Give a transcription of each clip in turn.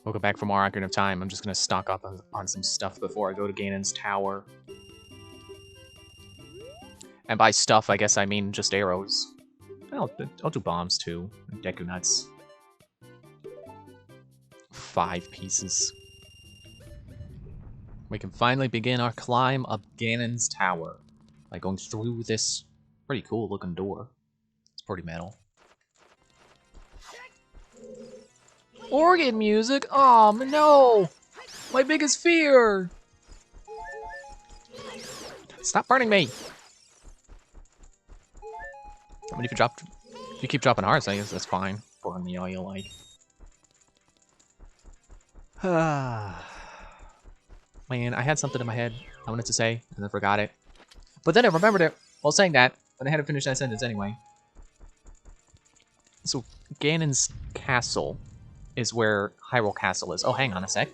Welcome back from our Ocarina of Time. I'm just gonna stock up on some stuff before I go to Ganon's tower. And by stuff, I guess I mean just arrows. I'll do bombs too. And Deku Nuts. 5 pieces. We can finally begin our climb up Ganon's tower by going through this pretty cool looking door. It's pretty metal. Organ music? Oh no! My biggest fear! Stop burning me! I mean, if you keep dropping hearts, I guess that's fine. Burn me all you like. Man, I had something in my head I wanted to say, and then forgot it. But then I remembered it while saying that, but I had to finish that sentence anyway. So, Ganon's castle is where Hyrule Castle is. Oh, hang on a sec.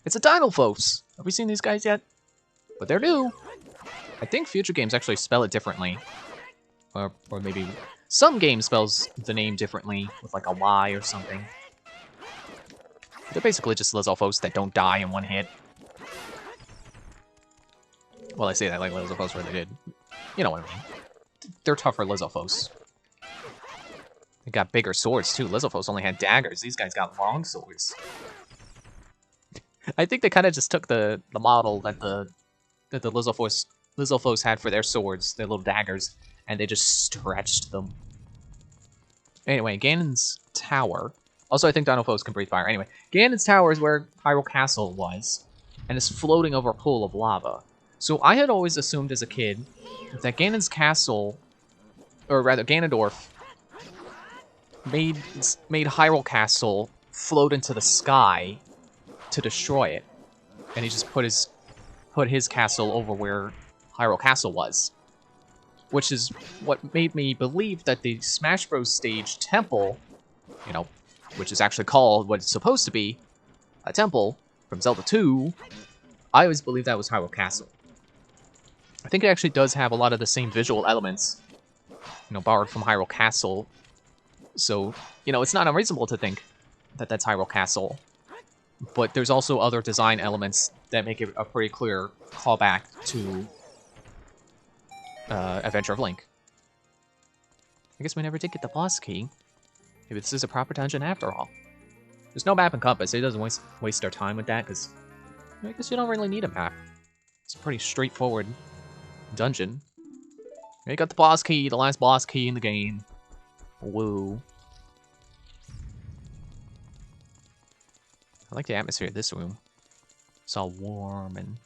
It's a Dinalfos! Have we seen these guys yet? But they're new! I think future games actually spell it differently. Or maybe some game spells the name differently with like a Y or something. They're basically just Lizalfos that don't die in one hit. Well, I say that like Lizalfos really did. You know what I mean. They're tougher Lizalfos. They got bigger swords too. Lizalfos only had daggers. These guys got long swords. I think they kind of just took the model that the Lizalfos had for their swords, their little daggers, and they just stretched them. Anyway, Ganon's tower. Also, I think Dinalfos can breathe fire. Anyway, Ganon's tower is where Hyrule Castle was, and is floating over a pool of lava. So I had always assumed as a kid that Ganon's castle, or rather Ganondorf, made Hyrule Castle float into the sky to destroy it, and he just put his castle over where Hyrule Castle was, which is what made me believe that the Smash Bros. Stage temple, you know, which is actually called what it's supposed to be, a temple from Zelda 2. I always believed that was Hyrule Castle. I think it actually does have a lot of the same visual elements, you know, borrowed from Hyrule Castle. So, you know, it's not unreasonable to think that that's Hyrule Castle. But there's also other design elements that make it a pretty clear callback to Adventure of Link. I guess we never did get the boss key. Maybe this is a proper dungeon after all. There's no map and compass. It doesn't waste our time with that, because I guess you don't really need a map. It's a pretty straightforward dungeon. You got the boss key, the last boss key in the game. Woo. I like the atmosphere of this room. It's all warm and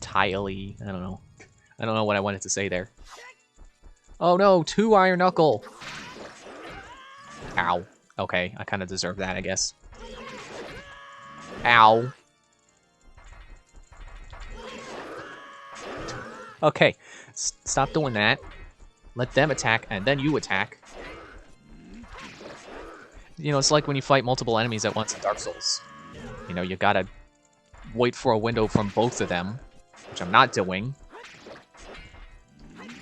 tiley. I don't know. I don't know what I wanted to say there. Oh no, 2 Iron Knuckle! Ow. Okay, I kind of deserve that, I guess. Ow. Okay, stop doing that. Let them attack, and then you attack. You know, it's like when you fight multiple enemies at once in Dark Souls. You know, you gotta wait for a window from both of them, which I'm not doing. If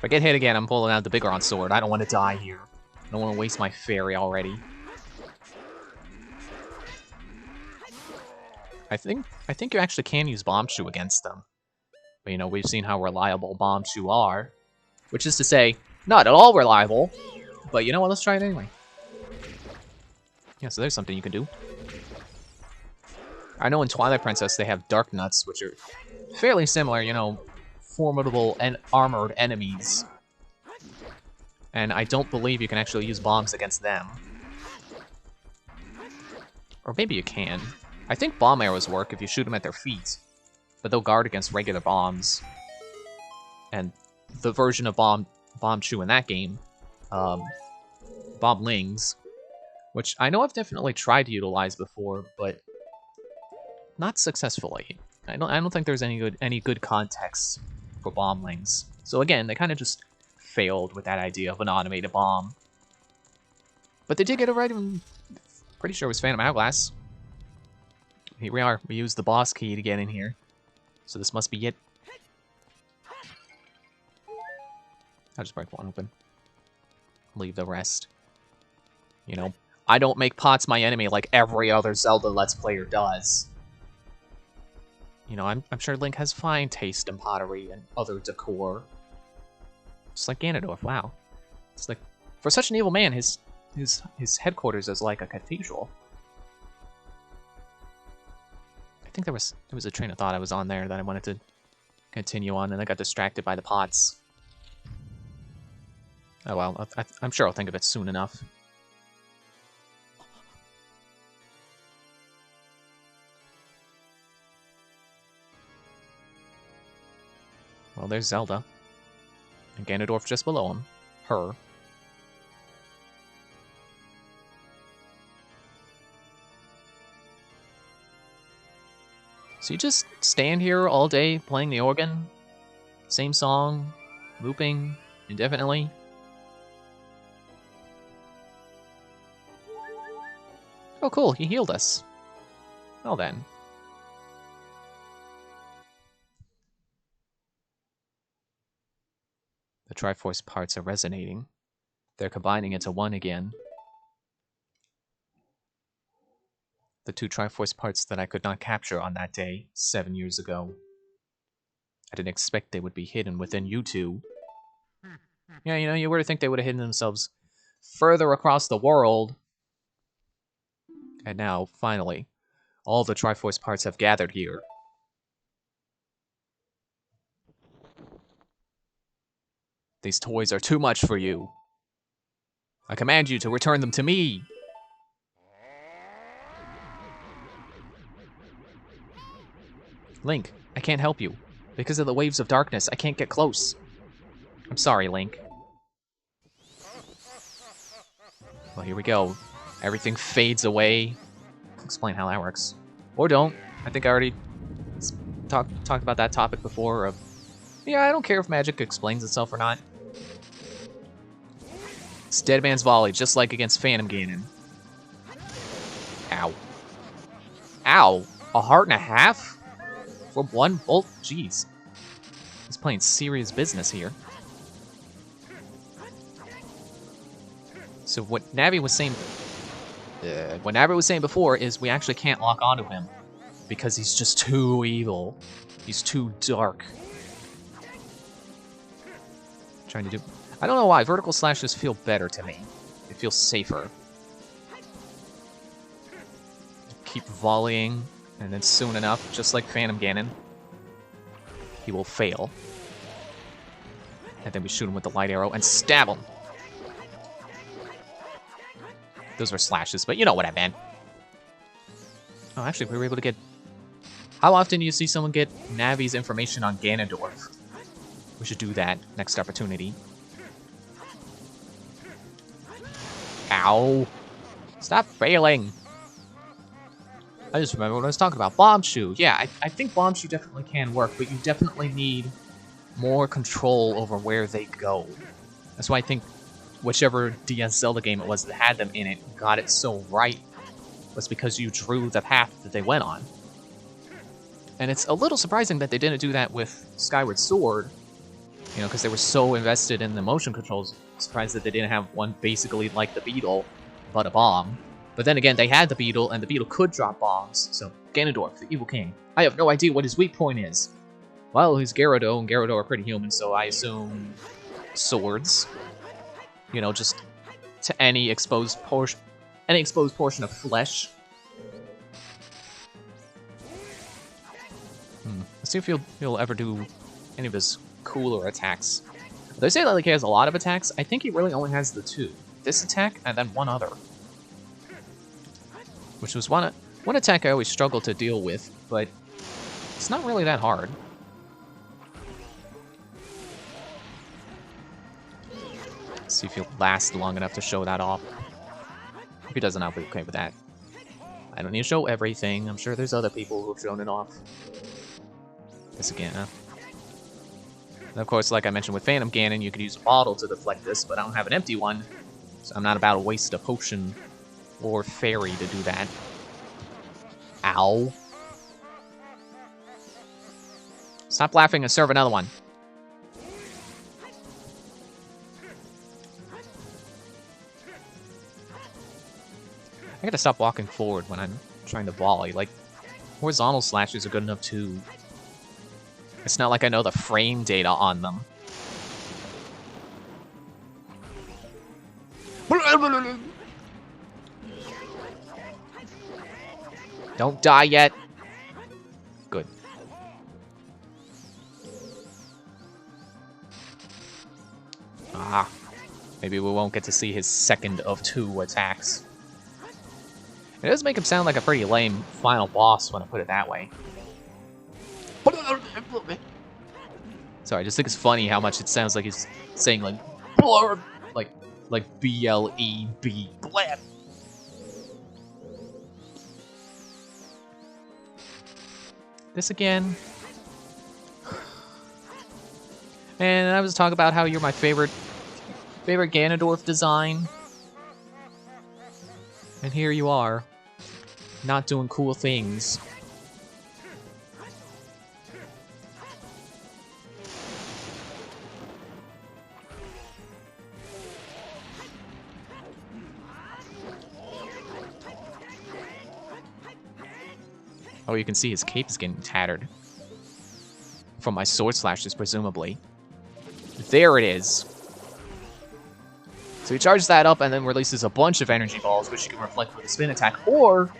I get hit again, I'm pulling out the Bigoron sword. I don't want to die here. I don't want to waste my fairy already. I think you actually can use Bombchu against them. But, you know, we've seen how reliable Bombchu are. Which is to say, not at all reliable. But you know what, let's try it anyway. Yeah, so there's something you can do. I know in Twilight Princess they have Dark Nuts, which are fairly similar, you know, formidable and armored enemies. And I don't believe you can actually use bombs against them. Or maybe you can. I think bomb arrows work if you shoot them at their feet. But they'll guard against regular bombs. And the version of Bombchu in that game, Bomblings, which I know I've definitely tried to utilize before, but not successfully. I don't think there's any good context for Bomblings. So again, they kind of just failed with that idea of an automated bomb. But they did get it right. I'm pretty sure it was Phantom Hourglass. Here we are. We used the boss key to get in here. So this must be it. I'll just break one open. Leave the rest. You know, I don't make pots my enemy like every other Zelda Let's Player does. You know, I'm sure Link has fine taste in pottery and other decor. Just like Ganondorf, wow. It's like, for such an evil man, his headquarters is like a cathedral. I think there was a train of thought I was on there that I wanted to continue on, and I got distracted by the pots. Oh well, I'm sure I'll think of it soon enough. Well, there's Zelda. And Ganondorf just below him. Her. So you just stand here all day playing the organ? Same song, looping indefinitely? Oh cool, he healed us. Well then. The Triforce parts are resonating. They're combining into one again. The two Triforce parts that I could not capture on that day, 7 years ago. I didn't expect they would be hidden within you two. Yeah, you know, you would think they would have hidden themselves further across the world. And now, finally, all the Triforce parts have gathered here. These toys are too much for you. I command you to return them to me. Link, I can't help you. Because of the waves of darkness, I can't get close. I'm sorry, Link. Well, here we go. Everything fades away. I'll explain how that works. Or don't. I think I already talked about that topic before of... Yeah, I don't care if magic explains itself or not. It's Dead Man's Volley, just like against Phantom Ganon. Ow. Ow! A heart and a half? For one bolt? Jeez. He's playing serious business here. So what Navi was saying... what Navi was saying before is we actually can't lock onto him. Because he's just too evil. He's too dark. Trying to do... I don't know why, vertical slashes feel better to me. It feels safer. Keep volleying, and then soon enough, just like Phantom Ganon, he will fail. And then we shoot him with the light arrow and stab him. Those were slashes, but you know what I meant. Oh, actually, we were able to get... How often do you see someone get Navi's information on Ganondorf? We should do that next opportunity. Ow. Stop failing. I just remember what I was talking about. Bombshoe. Yeah, I think Bombshoe definitely can work, but you definitely need more control over where they go. That's why I think whichever DS Zelda game it was that had them in it got it so right, was because you drew the path that they went on. And it's a little surprising that they didn't do that with Skyward Sword, you know, because they were so invested in the motion controls. Surprised that they didn't have one basically like the Beetle, but a bomb. But then again, they had the Beetle, and the Beetle could drop bombs. So, Ganondorf, the Evil King. I have no idea what his weak point is. Well, he's Gyarados, and Gyarados are pretty human, so I assume swords. You know, just to any exposed portion of flesh. Let's see if he'll ever do any of his cooler attacks. They say that like he has a lot of attacks. I think he really only has the two. This attack and then one other. Which was one attack I always struggled to deal with, but it's not really that hard. Let's see if he'll last long enough to show that off. If he doesn't, I'll be okay with that. I don't need to show everything. I'm sure there's other people who have shown it off. This again, huh? And of course, like I mentioned with Phantom Ganon, you could use a bottle to deflect this, but I don't have an empty one, so I'm not about to waste a potion or fairy to do that. Ow. Stop laughing and serve another one. I gotta stop walking forward when I'm trying to volley. Like, horizontal slashes are good enough too. It's not like I know the frame data on them. Don't die yet. Good. Ah. Maybe we won't get to see his second of 2 attacks. It does make him sound like a pretty lame final boss when I put it that way. Sorry, I just think it's funny how much it sounds like he's saying like blurb, like B-L-E-B, blab. This again. And I was talking about how you're my favorite Ganondorf design. And here you are, not doing cool things. Oh, you can see his cape's getting tattered. From my sword slashes, presumably. There it is. So he charges that up and then releases a bunch of energy balls, which you can reflect with a spin attack, or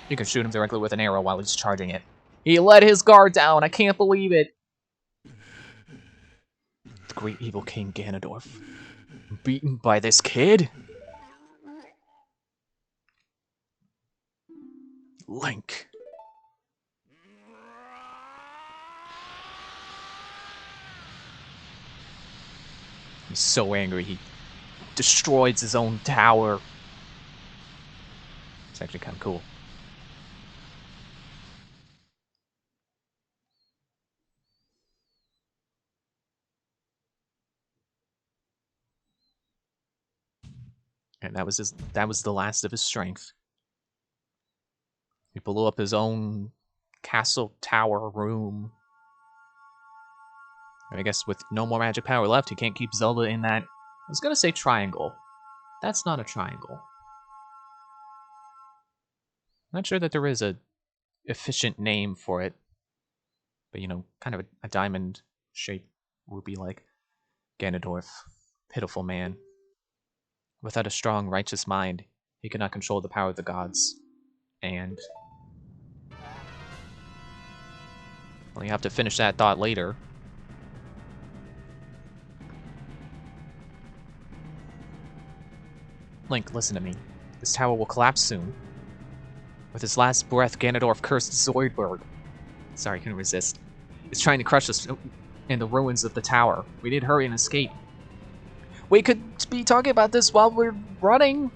you can shoot him directly with an arrow while he's charging it. He let his guard down. I can't believe it. The great evil King Ganondorf. Beaten by this kid? Link. He's so angry, he destroys his own tower. It's actually kind of cool. And that was the last of his strength. He blew up his own castle tower room. And I guess with no more magic power left, he can't keep Zelda in that. I was gonna say triangle. That's not a triangle. I'm not sure that there is a efficient name for it. But, you know, kind of a diamond-shaped ruby-like Ganondorf. Pitiful man. Without a strong, righteous mind, he cannot control the power of the gods. And well, you have to finish that thought later. Link, listen to me. This tower will collapse soon. With his last breath, Ganondorf cursed Zoidberg. Sorry, couldn't resist. It's trying to crush us in the ruins of the tower. We need to hurry and escape. We could be talking about this while we're running.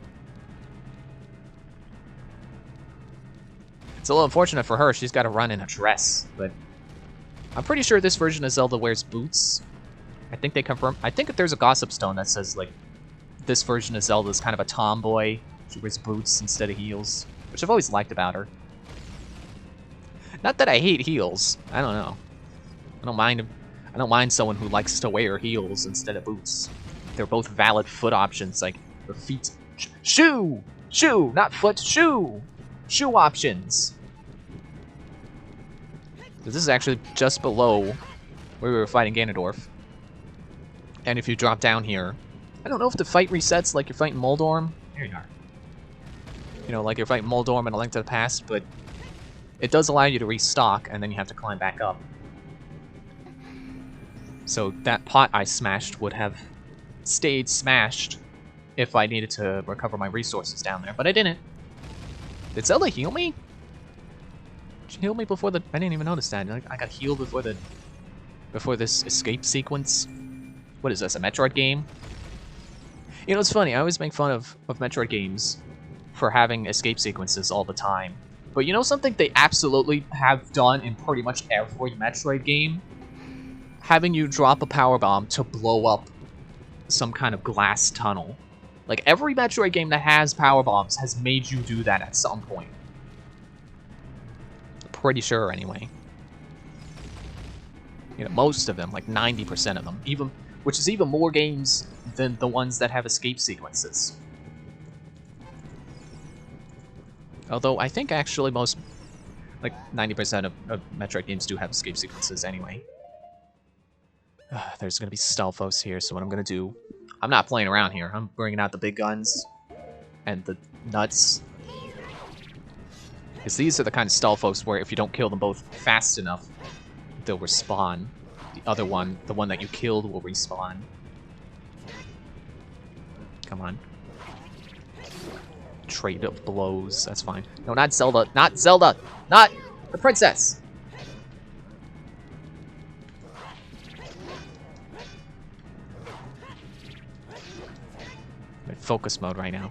It's a little unfortunate for her. She's got to run in a dress, but I'm pretty sure this version of Zelda wears boots. I think they confirm. I think there's a gossip stone that says like this version of Zelda is kind of a tomboy. She wears boots instead of heels, which I've always liked about her. Not that I hate heels. I don't know. I don't mind someone who likes to wear heels instead of boots. They're both valid foot options, like the feet. Shoe! Shoe! Not foot, shoe! Shoe options! So this is actually just below where we were fighting Ganondorf. And if you drop down here, I don't know if the fight resets like you're fighting Moldorm. Here you are. You know, like you're fighting Moldorm in A Link to the Past, but it does allow you to restock, and then you have to climb back up. So that pot I smashed would have stayed smashed if I needed to recover my resources down there, but I didn't. Did Zelda heal me? She healed me before the... I didn't even notice that. I got healed before this escape sequence. What is this, a Metroid game? You know, it's funny, I always make fun of Metroid games for having escape sequences all the time. But you know something they absolutely have done in pretty much every Metroid game? Having you drop a power bomb to blow up some kind of glass tunnel. Like, every Metroid game that has power bombs has made you do that at some point. Pretty sure, anyway. You know, most of them, like 90% of them, which is even more games than the ones that have escape sequences. Although I think actually most, like 90% of Metroid games do have escape sequences anyway. There's gonna be Stalfos here, so what I'm gonna do, I'm not playing around here. I'm bringing out the big guns and the nuts. Because these are the kind of Stalfos where if you don't kill them both fast enough, they'll respawn. The other one, the one that you killed, will respawn. Come on. Trade of blows, that's fine. No, not Zelda, not Zelda, not the princess! I'm in focus mode right now.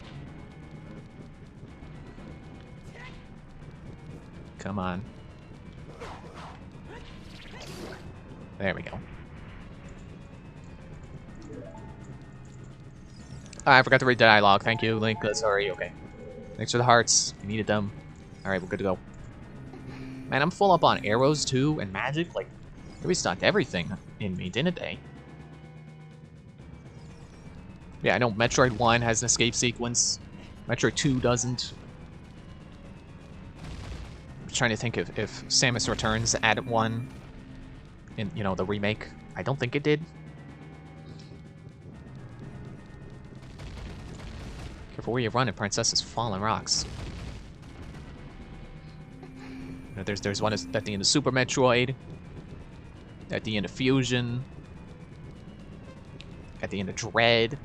Come on. There we go. I forgot to read the dialogue. Thank you, Link. Sorry, okay. Thanks for the hearts. You needed them. Alright, we're good to go. Man, I'm full up on arrows, too, and magic. Like, they restocked everything in me, didn't they? Yeah, I know Metroid 1 has an escape sequence. Metroid 2 doesn't. I'm trying to think if Samus Returns added one in, you know, the remake. I don't think it did. Careful where you're running, Princess. Falling rocks. You know, there's one at the end of Super Metroid. At the end of Fusion. At the end of Dread.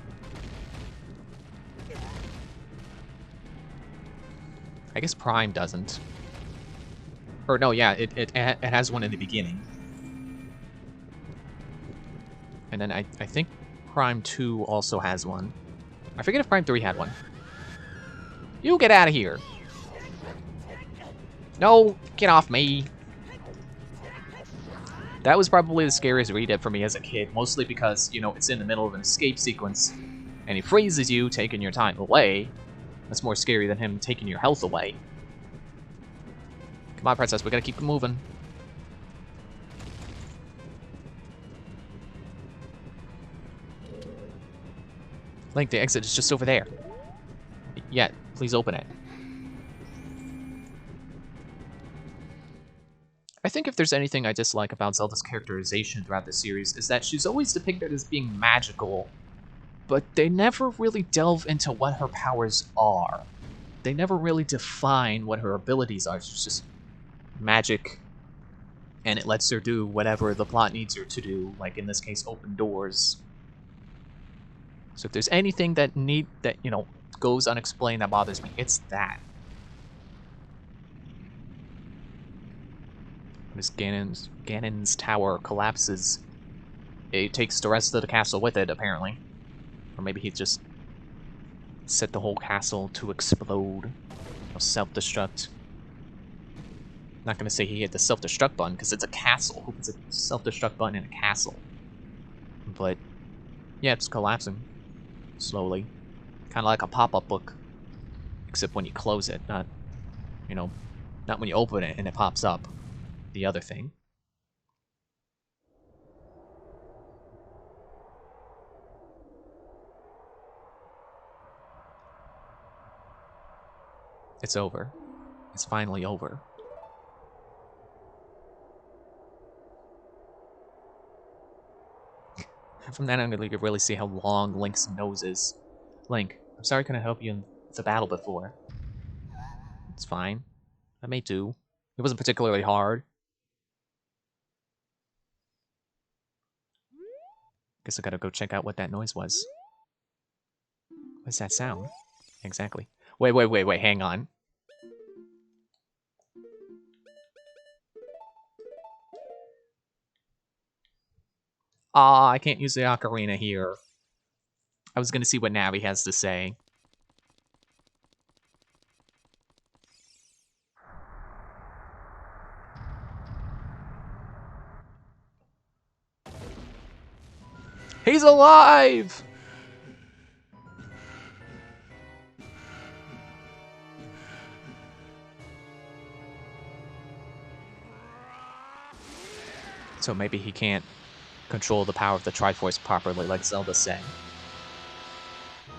I guess Prime doesn't. Or no, yeah, it has one in the beginning. And then I think Prime 2 also has one. I forget if Prime 3 had one. You get out of here. No, get off me. That was probably the scariest read for me as a kid, mostly because, you know, it's in the middle of an escape sequence, and he freezes you, taking your time away. That's more scary than him taking your health away. Come on, Princess, we gotta keep moving. Link, the exit is just over there. Yeah, please open it. I think if there's anything I dislike about Zelda's characterization throughout the series is that she's always depicted as being magical, but they never really delve into what her powers are. They never really define what her abilities are. She's just magic, and it lets her do whatever the plot needs her to do, like in this case, open doors. So if there's anything that you know, goes unexplained that bothers me, it's that. As Ganon's tower collapses, it takes the rest of the castle with it, apparently. Or maybe he just set the whole castle to explode. Or self-destruct. Not gonna say he hit the self-destruct button, because it's a castle. Who puts a self-destruct button in a castle? But, yeah, it's collapsing. Slowly. Kind of like a pop-up book. Except when you close it, not, you know, not when you open it and it pops up. The other thing. It's over. It's finally over. From that angle, you can really see how long Link's nose is. Link, I'm sorry I couldn't help you in the battle before. It's fine. I may do. It wasn't particularly hard. Guess I gotta go check out what that noise was. What's that sound? Exactly. Wait, hang on. Ah, I can't use the Ocarina here. I was gonna see what Navi has to say. He's alive! So maybe he can't control the power of the Triforce properly like Zelda said.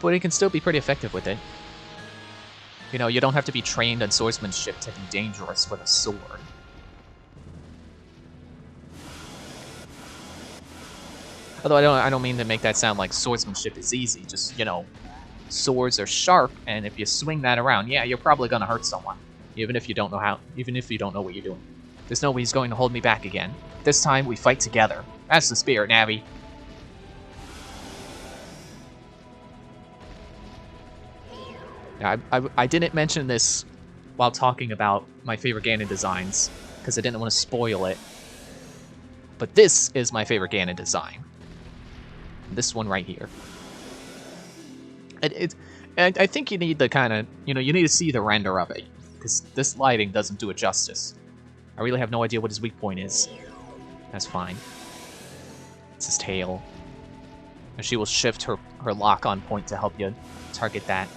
But he can still be pretty effective with it. You know, you don't have to be trained on swordsmanship to be dangerous with a sword. Although I don't mean to make that sound like swordsmanship is easy. Just, you know, swords are sharp, and if you swing that around, yeah, you're probably gonna hurt someone, even if you don't know how, even if you don't know what you're doing. There's no way he's going to hold me back again. This time we fight together. That's the spirit, Navi. Now, I didn't mention this while talking about my favorite Ganon designs, because I didn't want to spoil it. But this is my favorite Ganon design. This one right here. And I think you need the kind of, you know, you need to see the render of it, because this lighting doesn't do it justice. I really have no idea what his weak point is. That's fine. It's his tail. And she will shift her lock-on point to help you target that.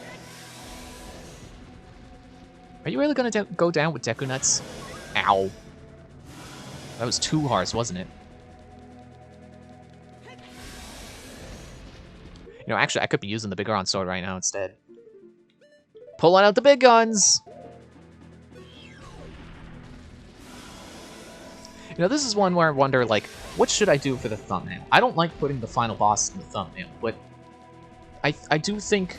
Are you really going to go down with Deku Nuts? Ow. That was too harsh, wasn't it? You know, actually, I could be using the Big Iron Sword right now instead. Pulling out the big guns! You know, this is one where I wonder, like, what should I do for the thumbnail? I don't like putting the final boss in the thumbnail, but I do think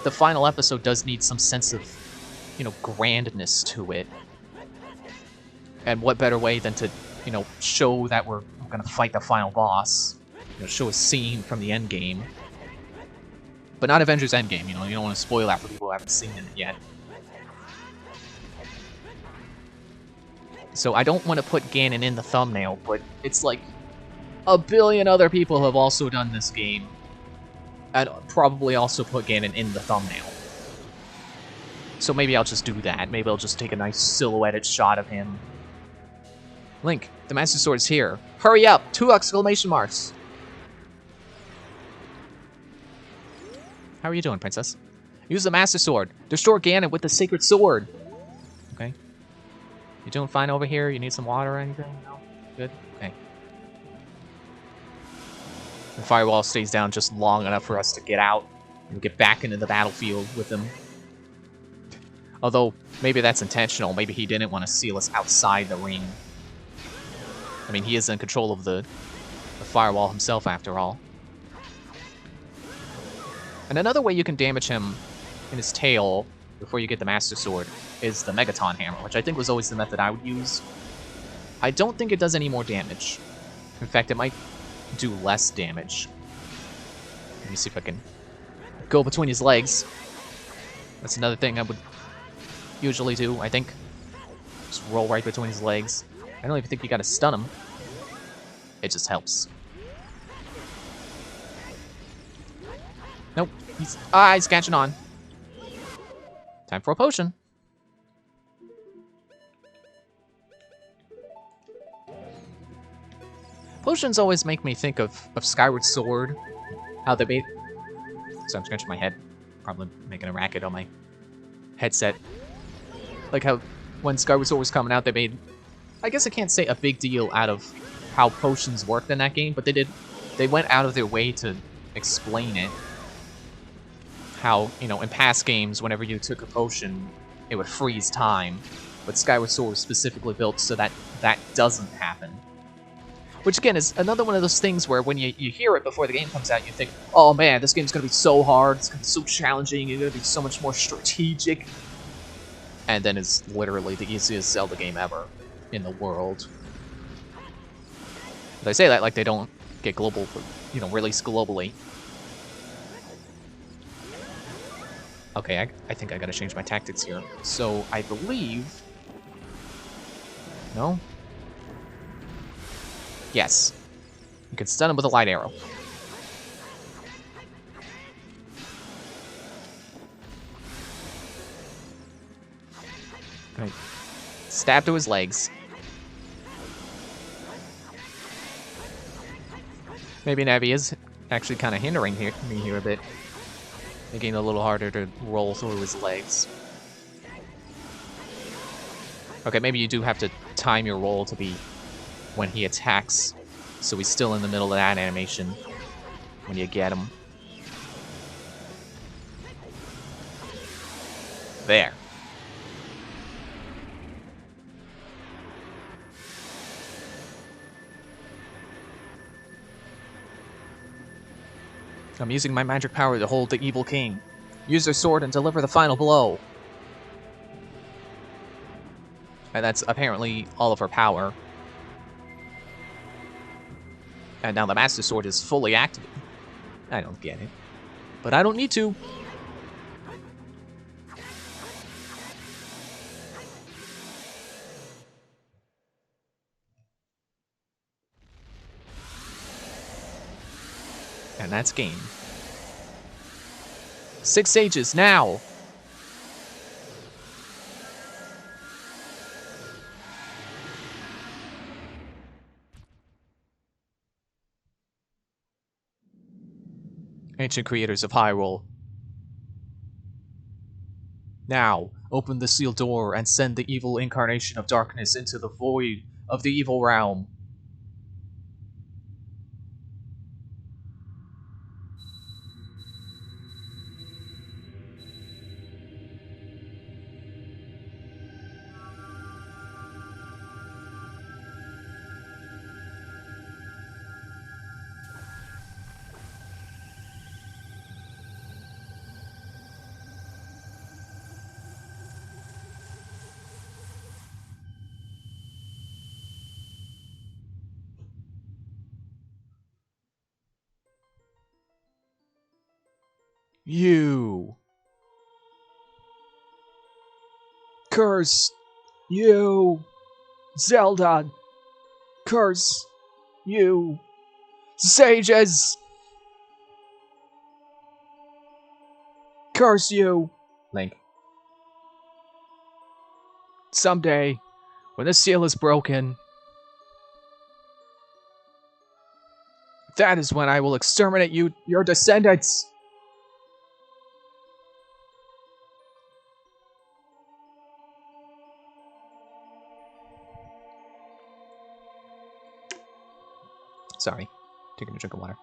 the final episode does need some sense of, you know, grandness to it. And what better way than to, you know, show that we're going to fight the final boss. You know, show a scene from the end game. But not Avengers Endgame, you know, you don't want to spoil that for people who haven't seen it yet. So I don't want to put Ganon in the thumbnail, but it's like a billion other people have also done this game. And probably also put Ganon in the thumbnail. So maybe I'll just do that. Maybe I'll just take a nice silhouetted shot of him. Link, the Master Sword's here. Hurry up! 2 exclamation marks! How are you doing, Princess? Use the Master Sword. Destroy Ganon with the Sacred Sword. Okay. You doing fine over here? You need some water or anything? No? Good? Okay. The firewall stays down just long enough for us to get out and get back into the battlefield with him. Although, maybe that's intentional. Maybe he didn't want to seal us outside the ring. I mean, he is in control of the firewall himself, after all. And another way you can damage him in his tail before you get the Master Sword is the Megaton Hammer, which I think was always the method I would use. I don't think it does any more damage. In fact, it might do less damage. Let me see if I can go between his legs. That's another thing I would usually do, I think. Just roll right between his legs. I don't even think you gotta stun him. It just helps. Nope. He's catching on. Time for a potion. Potions always make me think of Skyward Sword. How they made... So I'm scratching my head. Probably making a racket on my headset. Like how when Skyward Sword was coming out, they made... I guess I can't say a big deal out of how potions worked in that game, but they did. They went out of their way to explain it. How, you know, in past games, whenever you took a potion, it would freeze time. But Skyward Sword was specifically built so that that doesn't happen. Which, again, is another one of those things where when you hear it before the game comes out, you think, oh man, this game's going to be so hard, it's going to be so challenging, it's going to be so much more strategic. And then it's literally the easiest Zelda game ever in the world. They say that like they don't get global, you know, released globally. Okay, I think I gotta change my tactics here. So, I believe... No? Yes. You can stun him with a light arrow. Right. Stab to his legs. Maybe Navi is actually kind of hindering me here a bit. Making it a little harder to roll through his legs. Okay, maybe you do have to time your roll to be when he attacks. So he's still in the middle of that animation when you get him. There. I'm using my magic power to hold the evil king. Use your sword and deliver the final blow. And that's apparently all of her power. And now the Master Sword is fully active. I don't get it. But I don't need to. And that's game. 6 sages, now! Ancient creators of Hyrule. Now, open the sealed door and send the evil incarnation of darkness into the void of the evil realm. You. Curse. You. Zelda. Curse. You. Sages. Curse you. Link. Someday, when this seal is broken, that is when I will exterminate you, your descendants. Sorry. Taking a drink of water.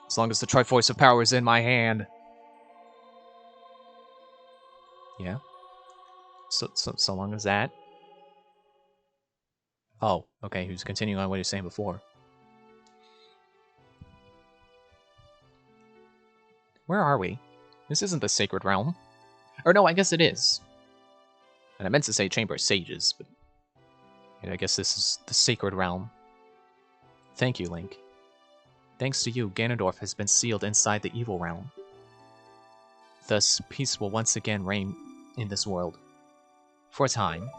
As long as the Triforce of Power is in my hand. Yeah? So long as that? Oh, okay, he was continuing on what he was saying before. Where are we? This isn't the Sacred Realm. Or no, I guess it is. And I meant to say Chamber of Sages, but I guess this is the Sacred Realm. Thank you, Link. Thanks to you, Ganondorf has been sealed inside the Evil Realm. Thus, peace will once again reign in this world. For a time.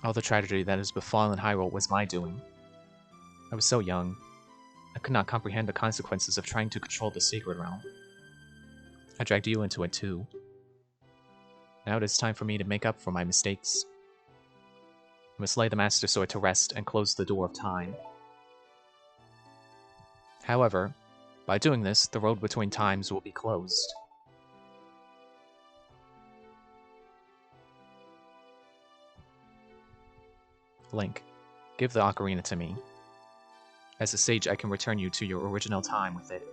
All the tragedy that has befallen Hyrule was my doing. I was so young. I could not comprehend the consequences of trying to control the Sacred Realm. I dragged you into it too. Now it is time for me to make up for my mistakes. I must lay the Master Sword to rest and close the door of time. However, by doing this, the road between times will be closed. Link, give the Ocarina to me. As a sage, I can return you to your original time with it.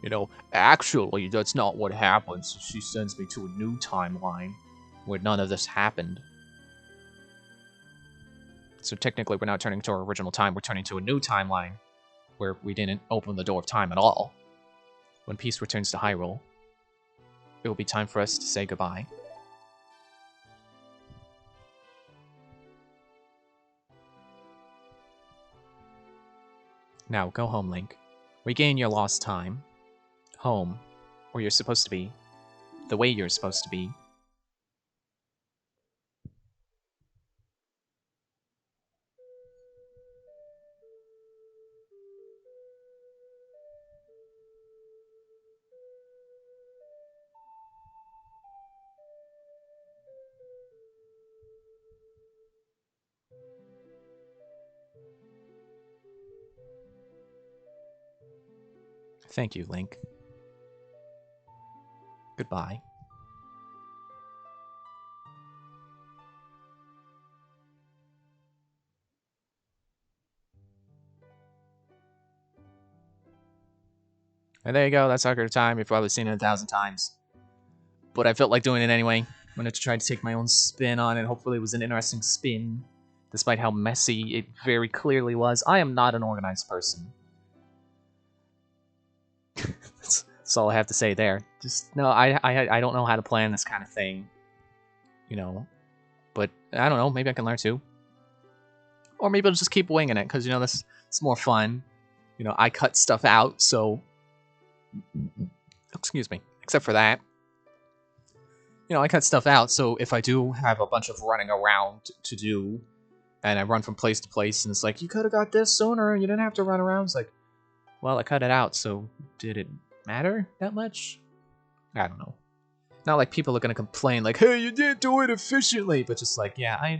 You know, actually, that's not what happens. She sends me to a new timeline, where none of this happened. So technically, we're not turning to our original time, we're turning to a new timeline, where we didn't open the door of time at all. When peace returns to Hyrule, it will be time for us to say goodbye. Now, go home, Link. Regain your lost time. Home, where you're supposed to be. The way you're supposed to be. Thank you, Link. Goodbye. And there you go, that's Ocarina of Time. You've probably seen it 1,000 times. But I felt like doing it anyway. I wanted to try to take my own spin on it. Hopefully it was an interesting spin. Despite how messy it very clearly was. I am not an organized person. That's all I have to say there. Just, no, I don't know how to plan this kind of thing. You know. But, I don't know, maybe I can learn too. Or maybe I'll just keep winging it, because, you know, it's more fun. You know, I cut stuff out, so... Excuse me. Except for that. You know, I cut stuff out, so if I do have a bunch of running around to do, and I run from place to place, and it's like, you could have got this sooner, and you didn't have to run around. It's like, well, I cut it out, so did it matter that much? I don't know. Not like people are gonna complain, like, hey, you didn't do it efficiently, but just like, yeah,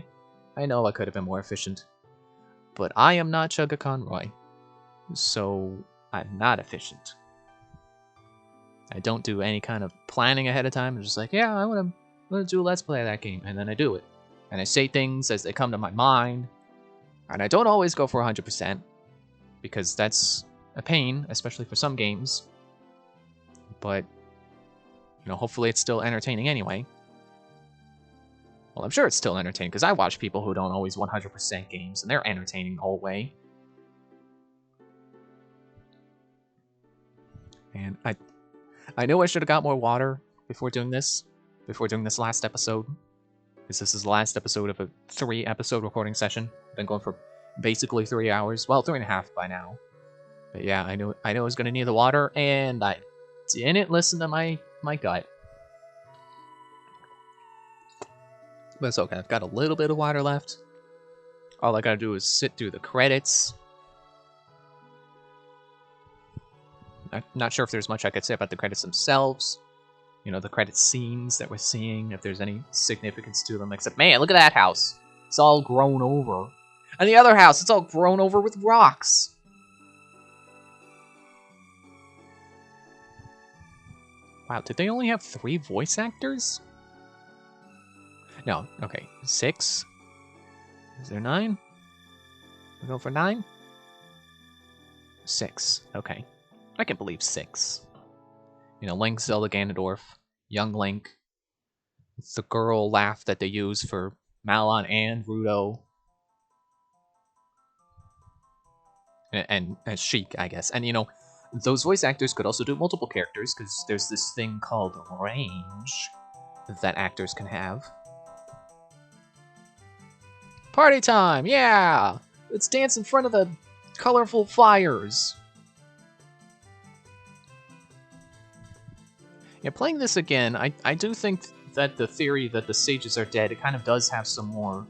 I know I could have been more efficient. But I am not Chugga Conroy, so I'm not efficient. I don't do any kind of planning ahead of time. I'm just like, yeah, I want to do a Let's Play of that game, and then I do it. And I say things as they come to my mind, and I don't always go for 100%, because that's a pain, especially for some games. But, you know, hopefully it's still entertaining anyway. Well, I'm sure it's still entertaining, because I watch people who don't always 100% games, and they're entertaining the whole way. And I know I should have got more water before doing this last episode. Because this is the last episode of a 3-episode recording session. I've been going for basically 3 hours. Well, 3.5 by now. But yeah, I knew I was going to need the water, and I didn't listen to my gut. But it's okay, I've got a little bit of water left. All I gotta do is sit through the credits. I'm not sure if there's much I could say about the credits themselves. You know, the credit scenes that we're seeing, if there's any significance to them, except, man, look at that house. It's all grown over. And the other house, it's all grown over with rocks. Wow, did they only have 3 voice actors? No, okay, 6? Is there 9? We go for 9? 6, okay. I can believe 6. You know, Link, Zelda, Ganondorf, young Link. It's the girl laugh that they use for Malon and Ruto. And Sheik, I guess. And, you know, those voice actors could also do multiple characters, because there's this thing called range that actors can have. Party time, yeah! Let's dance in front of the colorful fires. Yeah, playing this again, I do think that the theory that the sages are dead, it kind of does have some more...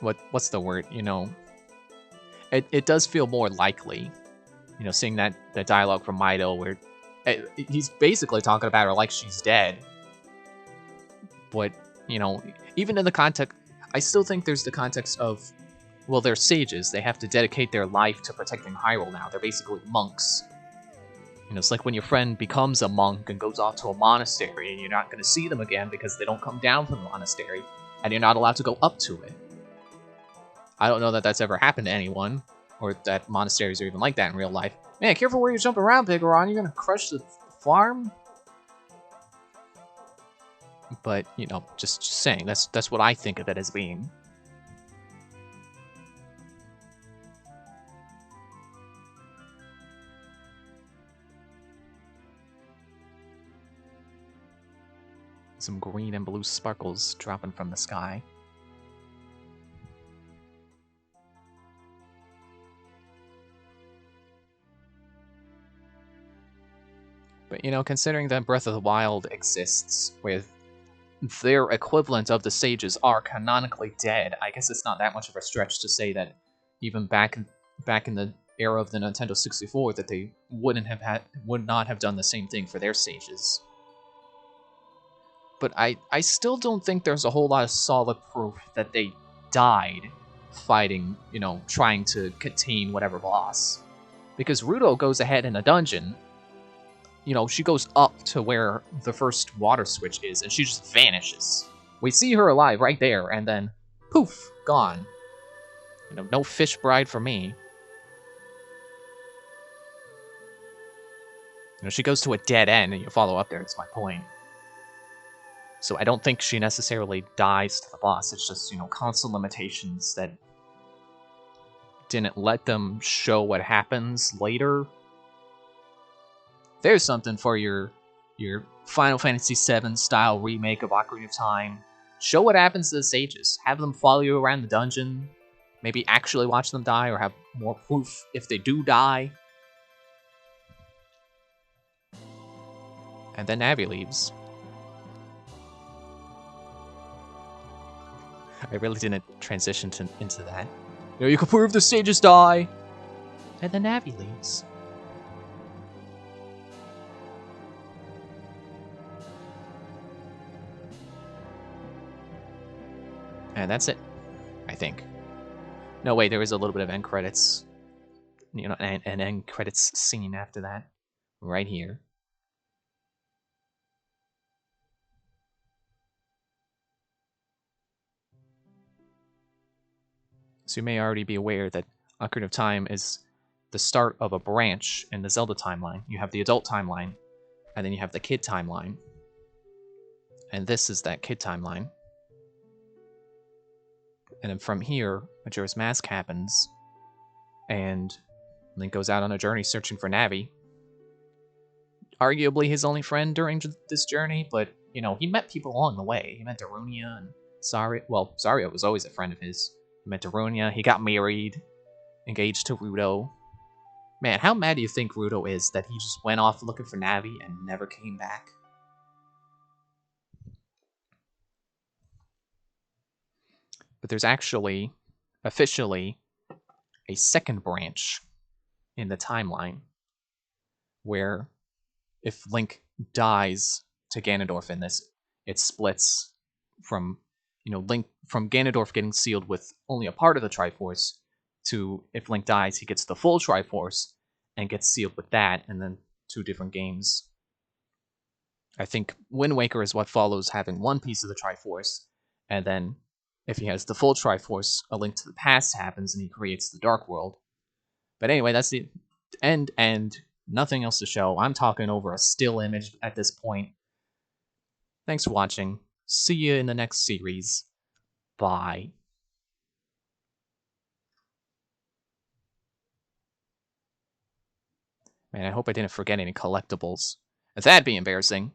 What's the word? You know... It does feel more likely. You know, seeing that dialogue from Mido where... he's basically talking about her like she's dead. But, you know, even in the context... I still think there's the context of... Well, they're sages. They have to dedicate their life to protecting Hyrule now. They're basically monks. You know, it's like when your friend becomes a monk and goes off to a monastery and you're not going to see them again because they don't come down from the monastery and you're not allowed to go up to it. I don't know that that's ever happened to anyone, or that monasteries are even like that in real life. Man, careful where you jump around, Pigaron. You're going to crush the farm? But, you know, just saying, that's what I think of it as being. Some green and blue sparkles dropping from the sky. But, you know, considering that Breath of the Wild exists with their equivalent of the sages are canonically dead, I guess it's not that much of a stretch to say that even back in the era of the Nintendo 64 that they would not have done the same thing for their sages. But I still don't think there's a whole lot of solid proof that they died fighting, you know, trying to contain whatever boss. Because Ruto goes ahead in a dungeon, you know, she goes up to where the first water switch is, and she just vanishes. We see her alive right there, and then, poof, gone. You know, no fish bride for me. You know, she goes to a dead end, and you follow up there. It's my point. So I don't think she necessarily dies to the boss. It's just, you know, console limitations that didn't let them show what happens later. There's something for your Final Fantasy VII style remake of Ocarina of Time. Show what happens to the sages. Have them follow you around the dungeon. Maybe actually watch them die, or have more proof if they do die. And then Navi leaves. I really didn't transition into that. You know, you can prove the sages die. And then Navi leaves. And that's it, I think. No, wait, there is a little bit of end credits. You know, an end credits scene after that. Right here. So you may already be aware that Ocarina of Time is the start of a branch in the Zelda timeline. You have the adult timeline, and then you have the kid timeline. And this is that kid timeline. And then from here, Majora's Mask happens, and Link goes out on a journey searching for Navi. Arguably his only friend during this journey, but, you know, he met people along the way. He met Darunia and Saria. Well, Saria was always a friend of his. He met Darunia, he got married, engaged to Ruto. Man, how mad do you think Ruto is that he just went off looking for Navi and never came back? But there's actually, officially, a second branch in the timeline where if Link dies to Ganondorf in this, it splits from, you know, Link from Ganondorf getting sealed with only a part of the Triforce to if Link dies, he gets the full Triforce and gets sealed with that, and then 2 different games. I think Wind Waker is what follows having one piece of the Triforce, and then if he has the full Triforce, A Link to the Past happens and he creates the Dark World. But anyway, that's the end, and nothing else to show. I'm talking over a still image at this point. Thanks for watching. See you in the next series. Bye. Man, I hope I didn't forget any collectibles. That'd be embarrassing.